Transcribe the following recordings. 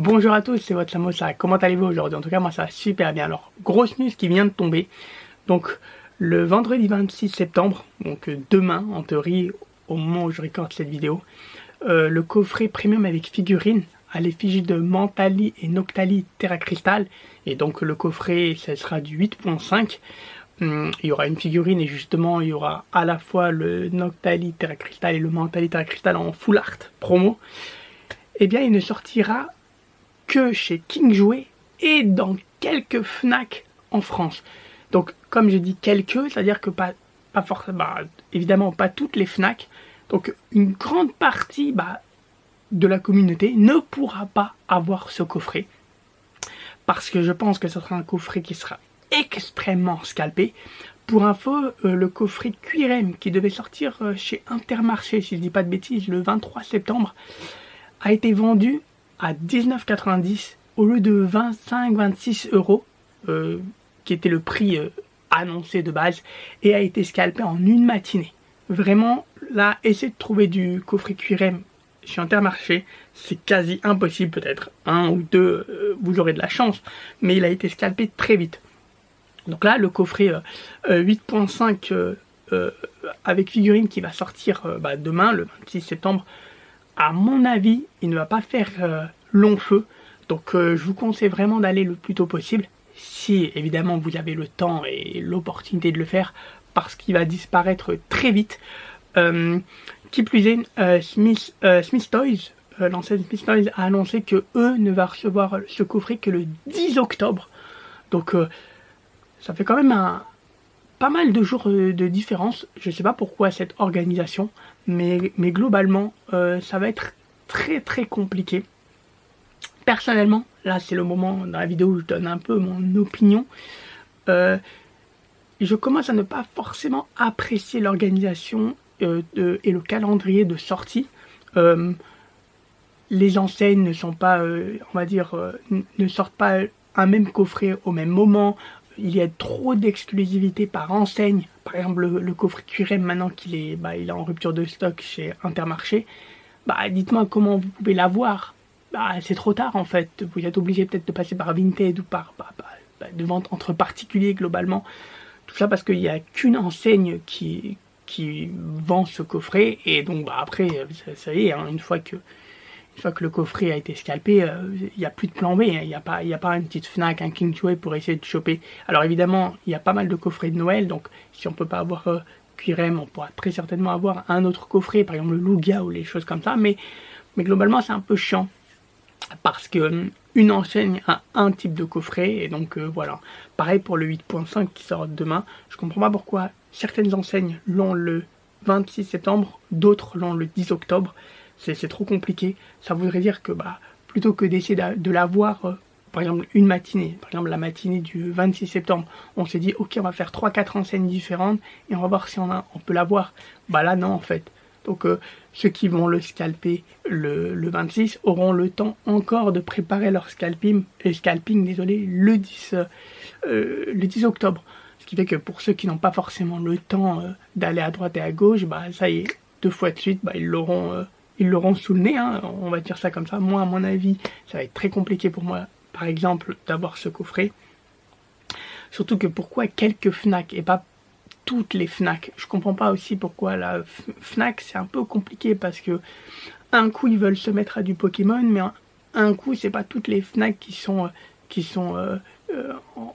Bonjour à tous, c'est votre Samosa. Comment allez-vous aujourd'hui? En tout cas, moi ça va super bien. Alors, grosse news qui vient de tomber. Donc, le vendredi 26 septembre, donc demain en théorie, au moment où je recorde cette vidéo, le coffret premium avec figurine à l'effigie de Mentali et Noctali Terra Crystal. Et donc, le coffret, ça sera du 8.5. Il y aura une figurine et justement, il y aura à la fois le Noctali Terra Crystal et le Mentali Terra Crystal en full art promo. Eh bien, il ne sortira que chez King Jouet et dans quelques Fnac en France. Donc, comme je dis quelques, c'est-à-dire que pas forcément, évidemment pas toutes les Fnac. Donc, une grande partie de la communauté ne pourra pas avoir ce coffret. Parce que je pense que ce sera un coffret qui sera extrêmement scalpé. Pour info, le coffret QRM qui devait sortir chez Intermarché, si je dis pas de bêtises, le 23 septembre, a été vendu à 19,90 au lieu de 25-26 euros, qui était le prix annoncé de base, et a été scalpé en une matinée. Vraiment, là, essayez de trouver du coffret QRM chez Intermarché, c'est quasi impossible, peut-être un ou deux, vous aurez de la chance, mais il a été scalpé très vite. Donc là, le coffret 8.5 avec figurine qui va sortir demain, le 26 septembre, à mon avis, il ne va pas faire long feu. Donc je vous conseille vraiment d'aller le plus tôt possible, si évidemment vous avez le temps et l'opportunité de le faire, parce qu'il va disparaître très vite. Qui plus est, Smith Toys, l'enseigne Smith Toys a annoncé que eux ne va recevoir ce coffret que le 10 octobre. Donc ça fait quand même pas mal de jours de différence. Je ne sais pas pourquoi cette organisation, mais globalement, ça va être très compliqué. Personnellement, là c'est le moment dans la vidéo où je donne un peu mon opinion. Je commence à ne pas forcément apprécier l'organisation et le calendrier de sortie. Les enseignes ne sont pas, on va dire, ne sortent pas un même coffret au même moment. Il y a trop d'exclusivité par enseigne. Par exemple, le coffret QRM, maintenant qu'il est, il est en rupture de stock chez Intermarché, dites-moi comment vous pouvez l'avoir. C'est trop tard en fait. Vous êtes obligé peut-être de passer par Vinted ou par de vente entre particuliers globalement. Tout ça parce qu'il n'y a qu'une enseigne qui vend ce coffret. Et donc après, ça y est, hein, une fois que le coffret a été scalpé, il n'y a plus de plan B, hein. Il n'y a pas une petite Fnac, un King Jouet pour essayer de choper. Alors évidemment, il y a pas mal de coffrets de Noël, donc si on peut pas avoir QRM, on pourra très certainement avoir un autre coffret, par exemple le Lugia ou les choses comme ça, mais globalement c'est un peu chiant, parce que une enseigne a un type de coffret, et donc voilà. Pareil pour le 8.5 qui sort demain, je comprends pas pourquoi certaines enseignes l'ont le 26 septembre, d'autres l'ont le 10 octobre, c'est trop compliqué. Ça voudrait dire que plutôt que d'essayer de l'avoir, par exemple une matinée, par exemple la matinée du 26 septembre, on s'est dit ok on va faire 3-4 enseignes différentes et on va voir si on peut l'avoir. Là non en fait. Donc ceux qui vont le scalper le 26 auront le temps encore de préparer leur scalping le 10 octobre. Ce qui fait que pour ceux qui n'ont pas forcément le temps d'aller à droite et à gauche, ça y est, 2 fois de suite, ils l'auront sous le nez, hein, on va dire ça comme ça. Moi, à mon avis, ça va être très compliqué pour moi, par exemple, d'avoir ce coffret. Surtout que pourquoi quelques Fnac et pas toutes les Fnac? Je comprends pas aussi pourquoi la Fnac, c'est un peu compliqué parce que un coup ils veulent se mettre à du Pokémon, mais un coup c'est pas toutes les Fnac qui sont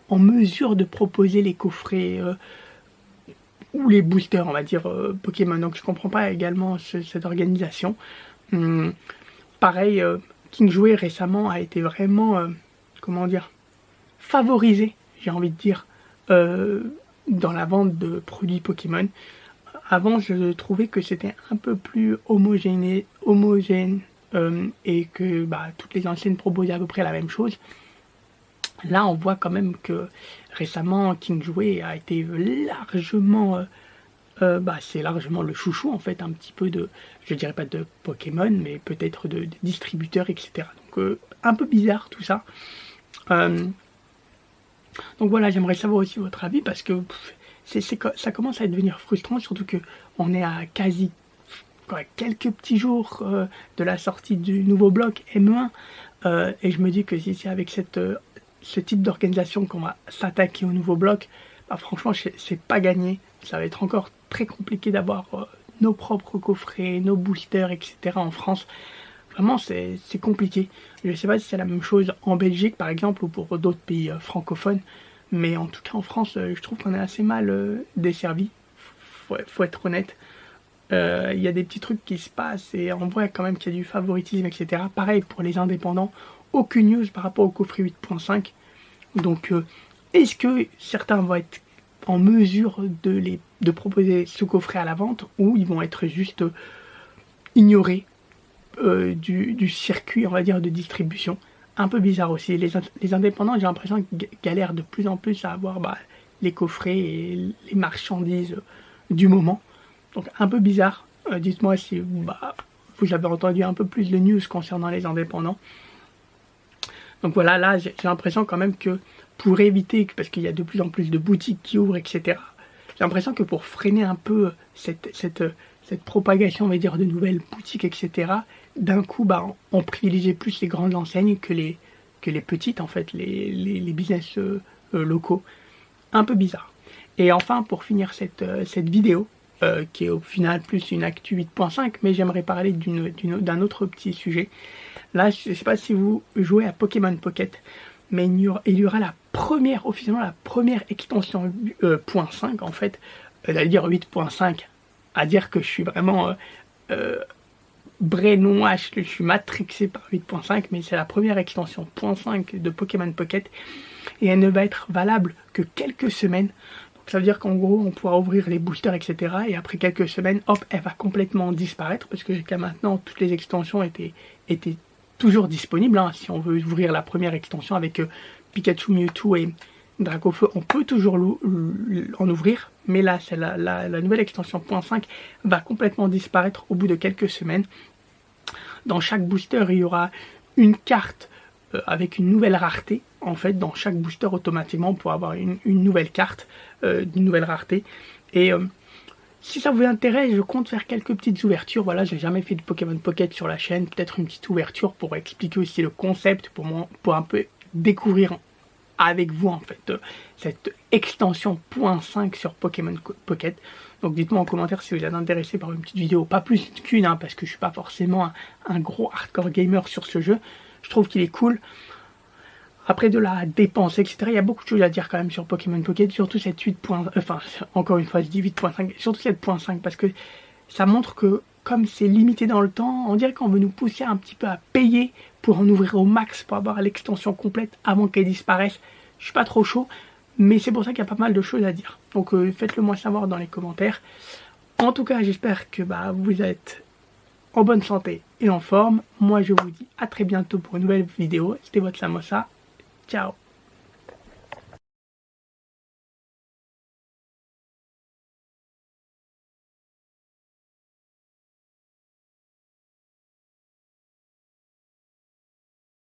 en mesure de proposer les coffrets ou les boosters, on va dire, Pokémon. Donc je comprends pas également cette organisation. Pareil, King Jouet récemment a été vraiment, comment dire, favorisé, j'ai envie de dire, dans la vente de produits Pokémon. Avant, je trouvais que c'était un peu plus homogène et que toutes les enseignes proposaient à peu près la même chose. Là, on voit quand même que récemment, King Jouet a été largement, c'est largement le chouchou en fait, un petit peu de, je dirais pas de Pokémon, mais peut-être de distributeurs, etc. Donc un peu bizarre tout ça. Donc voilà, j'aimerais savoir aussi votre avis parce que ça commence à devenir frustrant, surtout que on est à quasi quelques petits jours de la sortie du nouveau bloc M1. Et je me dis que si c'est avec ce type d'organisation qu'on va s'attaquer au nouveau bloc, bah franchement c'est pas gagné. Ça va être encore très compliqué d'avoir nos propres coffrets, nos boosters, etc. en France. Vraiment c'est compliqué. Je sais pas si c'est la même chose en Belgique par exemple ou pour d'autres pays francophones. Mais en tout cas en France, je trouve qu'on est assez mal desservi. Faut être honnête. Il y a des petits trucs qui se passent et on voit quand même qu'il y a du favoritisme, etc. Pareil pour les indépendants, aucune news par rapport au coffret 8.5. Donc est-ce que certains vont être en mesure de proposer ce coffret à la vente ou ils vont être juste ignorés du circuit, on va dire, de distribution? Un peu bizarre aussi. Les indépendants, j'ai l'impression qu'ils galèrent de plus en plus à avoir les coffrets et les marchandises du moment. Donc un peu bizarre. Dites-moi si vous avez entendu un peu plus de news concernant les indépendants. Donc voilà, là j'ai l'impression quand même que pour éviter, parce qu'il y a de plus en plus de boutiques qui ouvrent, etc. J'ai l'impression que pour freiner un peu cette propagation, on va dire, de nouvelles boutiques, etc. D'un coup, on privilégie plus les grandes enseignes que les petites, en fait, les business locaux. Un peu bizarre. Et enfin, pour finir cette vidéo, qui est au final plus une actu 8.5, mais j'aimerais parler d'un autre petit sujet. Là, je ne sais pas si vous jouez à Pokémon Pocket, mais il y aura officiellement la première extension .5 en fait, à dire 8.5, à dire que je suis vraiment brainwash, je suis matrixé par 8.5, mais c'est la première extension .5 de Pokémon Pocket, et elle ne va être valable que quelques semaines. Ça veut dire qu'en gros, on pourra ouvrir les boosters, etc. Et après quelques semaines, hop, elle va complètement disparaître. Parce que jusqu'à maintenant, toutes les extensions étaient toujours disponibles. Hein. Si on veut ouvrir la première extension avec Pikachu, Mewtwo et Dracofeu, on peut toujours en ouvrir. Mais là, c'est la nouvelle extension .5 va complètement disparaître au bout de quelques semaines. Dans chaque booster, il y aura une carte avec une nouvelle rareté. En fait, dans chaque booster, automatiquement, on pourra avoir une nouvelle carte d'une nouvelle rareté. Et si ça vous intéresse, je compte faire quelques petites ouvertures. Voilà, j'ai jamais fait de Pokémon Pocket sur la chaîne. Peut-être une petite ouverture pour expliquer aussi le concept, pour un peu découvrir avec vous, en fait, cette extension .5 sur Pokémon Pocket. Donc dites-moi en commentaire si vous êtes intéressé par une petite vidéo, pas plus qu'une, hein, parce que je suis pas forcément un gros hardcore gamer sur ce jeu. Je trouve qu'il est cool. Après de la dépense, etc. Il y a beaucoup de choses à dire quand même sur Pokémon Pocket, surtout cette 8.5, enfin encore une fois je dis 8.5, surtout cette .5 parce que ça montre que comme c'est limité dans le temps, on dirait qu'on veut nous pousser un petit peu à payer pour en ouvrir au max pour avoir l'extension complète avant qu'elle disparaisse. Je suis pas trop chaud, mais c'est pour ça qu'il y a pas mal de choses à dire. Donc faites-le moi savoir dans les commentaires. En tout cas, j'espère que vous êtes en bonne santé et en forme. Moi je vous dis à très bientôt pour une nouvelle vidéo. C'était votre Samosa. Ciao.